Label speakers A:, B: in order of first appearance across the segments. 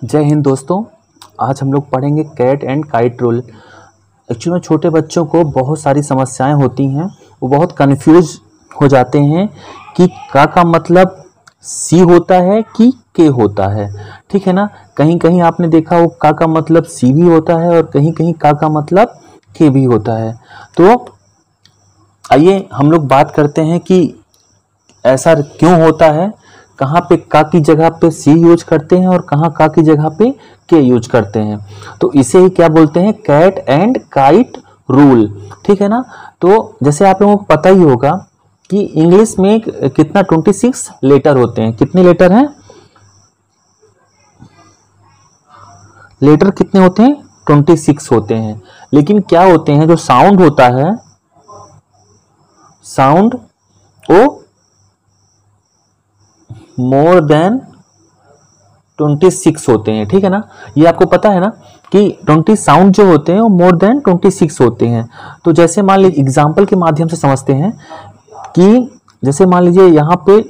A: जय हिंद दोस्तों। आज हम लोग पढ़ेंगे cat and kite rule. Actually में छोटे बच्चों को बहुत सारी समस्याएं होती हैं, वो बहुत कंफ्यूज हो जाते हैं कि का मतलब सी होता है कि के होता है। ठीक है ना। कहीं कहीं आपने देखा हो का मतलब सी भी होता है और कहीं कहीं का मतलब के भी होता है। तो आइए हम लोग बात करते हैं कि ऐसा क्यों होता है, कहाँ पे का की जगह पे सी यूज करते हैं और कहाँ का की जगह पे के यूज करते हैं। तो इसे ही क्या बोलते हैं, कैट एंड काइट रूल। ठीक है ना। तो जैसे आप लोगों को पता ही होगा कि इंग्लिश में कितना 26 लेटर होते हैं। कितने लेटर हैं? लेटर कितने होते हैं? 26 होते हैं। लेकिन क्या होते हैं, जो साउंड होता है, साउंड वो मोर देन 26 होते हैं। ठीक है ना। ये आपको पता है ना कि 20 साउंड जो होते हैं वो मोर देन 26 होते हैं। तो जैसे मान लीजिए एग्जाम्पल के माध्यम से समझते हैं कि जैसे मान लीजिए यहाँ पे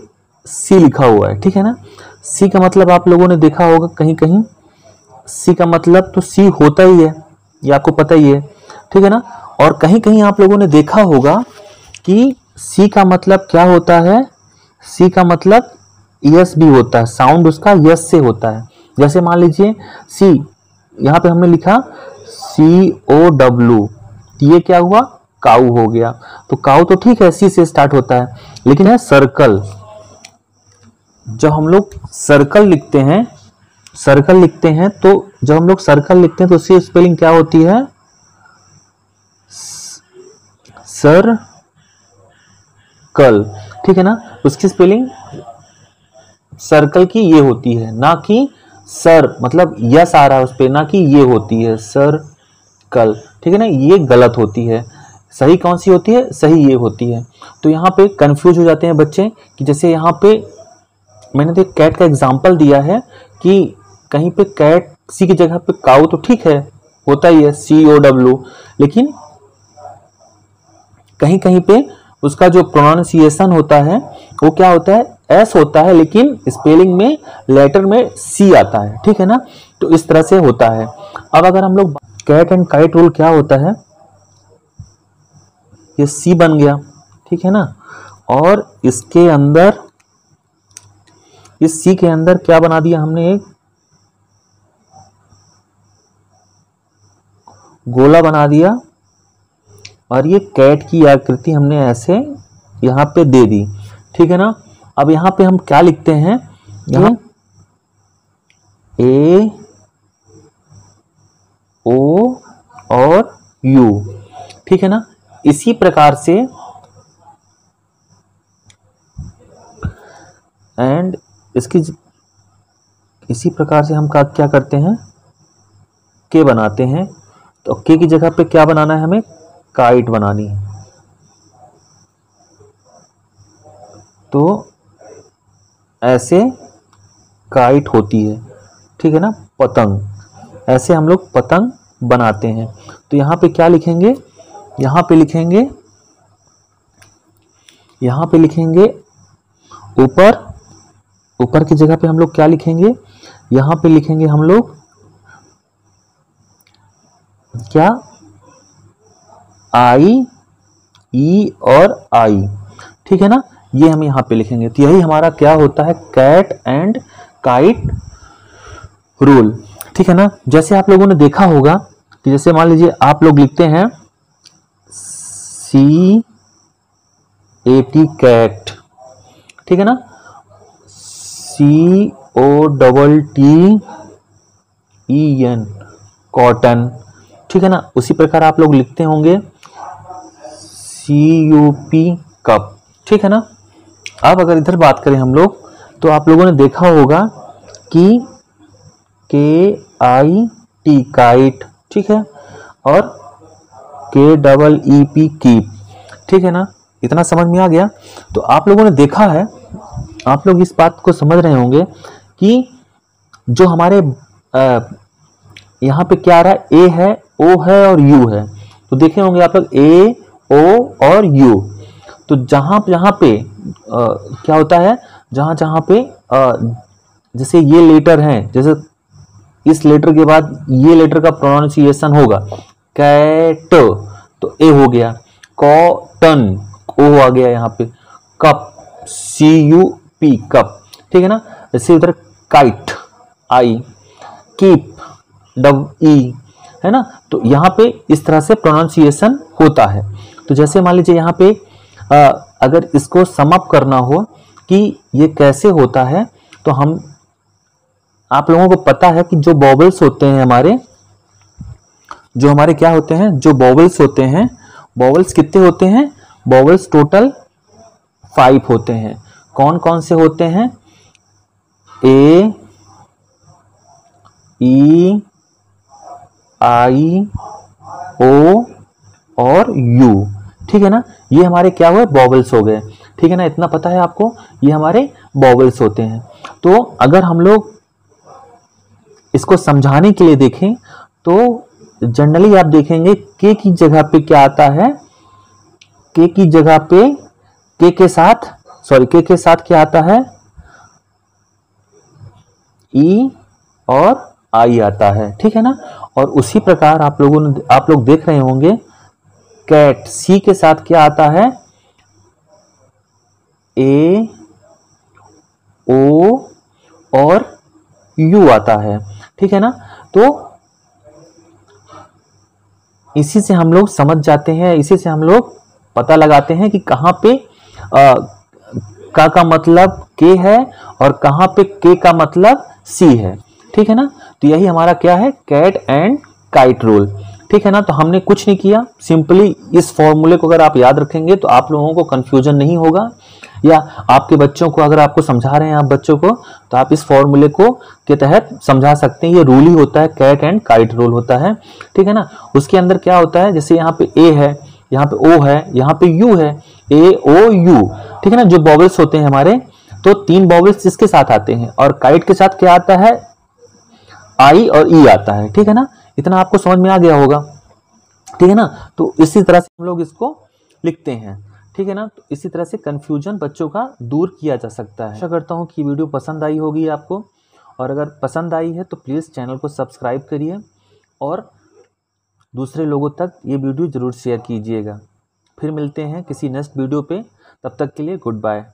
A: सी लिखा हुआ है। ठीक है ना। सी का मतलब आप लोगों ने देखा होगा कहीं कहीं, सी का मतलब तो सी होता ही है, ये आपको पता ही है। ठीक है ना। और कहीं कहीं आप लोगों ने देखा होगा कि सी का मतलब क्या होता है, सी का मतलब यस भी होता है, साउंड उसका यस से होता है। जैसे मान लीजिए सी, यहाँ पे हमने लिखा COW, ये क्या हुआ, काऊ हो गया। तो काऊ तो ठीक है, सी से स्टार्ट होता है, लेकिन है सर्कल। जब हम लोग सर्कल लिखते हैं, सर्कल लिखते हैं तो जब हम लोग सर्कल लिखते हैं तो उसकी स्पेलिंग क्या होती है, सर्कल। ठीक है ना। उसकी स्पेलिंग सर्कल की ये होती है, ना कि सर मतलब यस आ रहा है उस पे, ना कि ये होती है सर्कल। ठीक है ना। ये गलत होती है। सही कौन सी होती है? सही ये होती है। तो यहाँ पे कंफ्यूज हो जाते हैं बच्चे कि जैसे यहाँ पे मैंने तो कैट का एग्जांपल दिया है कि कहीं पे कैट सी की जगह पे काऊ तो ठीक है, होता ही है COW, लेकिन कहीं कहीं पे उसका जो प्रोनाउंसिएशन होता है वो क्या होता है, एस होता है, लेकिन स्पेलिंग में लेटर में सी आता है। ठीक है ना। तो इस तरह से होता है। अब अगर हम लोग कैट एंड काइट रूल क्या होता है, ये सी बन गया। ठीक है ना। और इसके अंदर, इस सी के अंदर क्या बना दिया हमने, एक गोला बना दिया और ये कैट की आकृति हमने ऐसे यहाँ पे दे दी। ठीक है ना। अब यहाँ पे हम क्या लिखते हैं, यहाँ A O और U। ठीक है ना। इसी प्रकार से एंड इसकी इसी प्रकार से हम क्या करते हैं, के बनाते हैं। तो के की जगह पे क्या बनाना है, हमें काइट बनानी है। तो ऐसे काइट होती है। ठीक है ना। पतंग, ऐसे हम लोग पतंग बनाते हैं। तो यहाँ पे क्या लिखेंगे, यहाँ पे लिखेंगे, यहाँ पे लिखेंगे ऊपर, ऊपर की जगह पे हम लोग क्या लिखेंगे, यहाँ पे लिखेंगे हम लोग क्या, आई, ई और आई। ठीक है ना। ये हम यहाँ पे लिखेंगे। तो यही हमारा क्या होता है, कैट एंड काइट रूल। ठीक है ना। जैसे आप लोगों ने देखा होगा कि जैसे मान लीजिए आप लोग लिखते हैं CAT कैट। ठीक है ना। COTTEN cotton. ठीक है ना। उसी प्रकार आप लोग लिखते होंगे CUP कप। ठीक है ना। अब अगर इधर बात करें हम लोग, तो आप लोगों ने देखा होगा कि KIT काइट। ठीक है। और KEEP कीप। ठीक है ना। इतना समझ में आ गया। तो आप लोगों ने देखा है, आप लोग इस बात को समझ रहे होंगे कि जो हमारे यहाँ पे क्या आ रहा है, ए है, ओ है और यू है। तो देखे होंगे आप लोग A O और U। तो जहां पे क्या होता है, जहां पे जैसे ये लेटर हैं, जैसे इस लेटर के बाद ये लेटर का प्रोनाउंसिएशन होगा कैट, तो ए हो गया। कॉटन, ओ आ गया यहाँ पे। कप, CUP कप, ठीक है ना। जैसे उधर काइट, आई, कीप, WE, है ना। तो यहाँ पे इस तरह से प्रोनाउंसिएशन होता है। तो जैसे मान लीजिए यहाँ पे अगर इसको सम अप करना हो कि ये कैसे होता है, तो आप लोगों को पता है कि जो वॉवेल्स होते हैं हमारे, जो हमारे क्या होते हैं, जो वॉवेल्स होते हैं, वॉवेल्स कितने होते हैं, वॉवेल्स टोटल 5 होते हैं। कौन कौन से होते हैं, A, E, I, O और U, ठीक है ना। ये हमारे क्या हुए, वॉवेल्स हो गए, ठीक है ना। इतना पता है आपको, ये हमारे वॉवेल्स होते हैं। तो अगर हम लोग इसको समझाने के लिए देखें तो जनरली आप देखेंगे के की जगह पे क्या आता है, के की जगह पे के के साथ क्या आता है, ई और आई आता है, ठीक है ना। और उसी प्रकार आप लोग देख रहे होंगे कैट, सी के साथ क्या आता है, ए, ओ और यू आता है, ठीक है ना। तो इसी से हम लोग समझ जाते हैं, इसी से हम लोग पता लगाते हैं कि कहां पे का मतलब के है और कहां पे के का मतलब सी है, ठीक है ना। तो यही हमारा क्या है, कैट एंड काइट रूल, ठीक है ना। तो हमने कुछ नहीं किया, सिंपली इस फॉर्मूले को अगर आप याद रखेंगे तो आप लोगों को कंफ्यूजन नहीं होगा, या आपके बच्चों को अगर आपको समझा रहे हैं आप बच्चों को, तो आप इस फॉर्मूले को के तहत समझा सकते हैं। ये रूल ही होता है, कैट एंड काइट रूल होता है, ठीक है ना। उसके अंदर क्या होता है, जैसे यहाँ पे ए है, यहाँ पे ओ है, यहाँ पे यू है, AOU, ठीक है ना। जो वॉवेल्स होते हैं हमारे, तो 3 वॉवेल्स इसके साथ आते हैं, और काइट के साथ क्या आता है, आई और ई आता है, ठीक है ना। इतना आपको समझ में आ गया होगा, ठीक है ना। तो इसी तरह से हम लोग इसको लिखते हैं, ठीक है ना। तो इसी तरह से कंफ्यूजन बच्चों का दूर किया जा सकता है। आशा करता हूँ कि वीडियो पसंद आई होगी आपको, और अगर पसंद आई है तो प्लीज़ चैनल को सब्सक्राइब करिए और दूसरे लोगों तक ये वीडियो ज़रूर शेयर कीजिएगा। फिर मिलते हैं किसी नेक्स्ट वीडियो पे, तब तक के लिए गुड बाय।